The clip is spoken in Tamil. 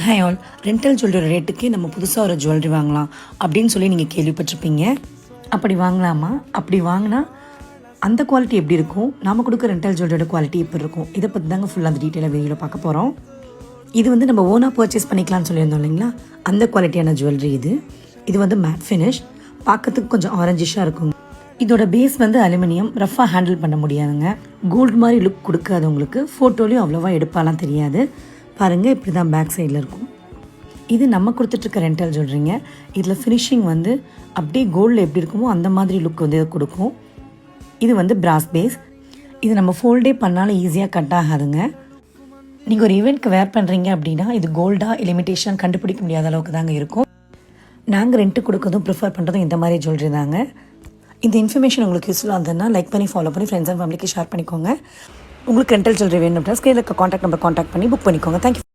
ஹாய் ஆல், ரெண்டல் ஜுவல்லரி ரேட்டுக்கு நம்ம புதுசாக ஒரு ஜுவல்லரி வாங்கலாம் அப்படின்னு சொல்லி நீங்கள் கேள்விப்பட்டிருப்பீங்க. அப்படி வாங்கலாமா? அப்படி வாங்கினா அந்த குவாலிட்டி எப்படி இருக்கும், நாம் கொடுக்குற ரெண்டல் ஜுவல்லரியோட குவாலிட்டி எப்படி இருக்கும், இதை பற்றி தாங்க ஃபுல்லாக அந்த டீட்டெயிலாக வீடியோவில் பார்க்க போகிறோம். இது வந்து நம்ம ஓனாக பர்ச்சேஸ் பண்ணிக்கலாம்னு சொல்லியிருந்தோம் இல்லைங்களா, அந்த குவாலிட்டியான ஜுவல்லரி இது வந்து மேட் ஃபினிஷ், பார்க்கறதுக்கு கொஞ்சம் ஆரஞ்சிஷாக இருக்கும். இதோட பேஸ் வந்து அலுமினியம், ரஃபாக ஹேண்டில் பண்ண முடியாதுங்க. கோல்டு மாதிரி லுக் கொடுக்காது உங்களுக்கு, ஃபோட்டோலையும் அவ்வளோவா எடுப்பாலாம் தெரியாது. பாருங்கள், இப்படி தான் பேக் சைடில் இருக்கும். இது நம்ம கொடுத்துட்ருக்க ரெண்டல் ஜுவல்லரிங்க. இதில் ஃபினிஷிங் வந்து அப்படியே கோல்டில் எப்படி இருக்குமோ அந்த மாதிரி லுக் வந்து கொடுக்கும். இது வந்து பிராஸ் பேஸ். இது நம்ம ஃபோல்டே பண்ணாலும் ஈஸியாக கட் ஆகாதுங்க. நீங்கள் ஒரு ஈவெண்ட்க்கு வேர் பண்ணுறீங்க அப்படின்னா இது கோல்டாக லிமிட்டேஷன் கண்டுபிடிக்க முடியாத அளவுக்கு தாங்க இருக்கும். நாங்கள் ரெண்ட்டு கொடுக்கறதும் ப்ரிஃபர் பண்ணுறதும் இந்த மாதிரி ஜுவல்லரி தாங்க. இந்த இன்ஃபர்மேஷன் உங்களுக்கு யூஸ்ஃபுல்லாக இருந்ததுன்னா லைக் பண்ணி ஃபாலோ பண்ணி ஃப்ரெண்ட்ஸ் அண்ட் ஃபேமிலிக்கு ஷேர் பண்ணிக்கோங்க. உங்களுக்கு ரெண்டல் ஜுவல்லரி வேணும் அப்படின்னா ஸ்க்ரீனில் இருக்க காண்டாக்ட் நம்பர் காண்டாக்ட் பண்ணி புக் பண்ணிக்கோங்க. தேங்க்யூ.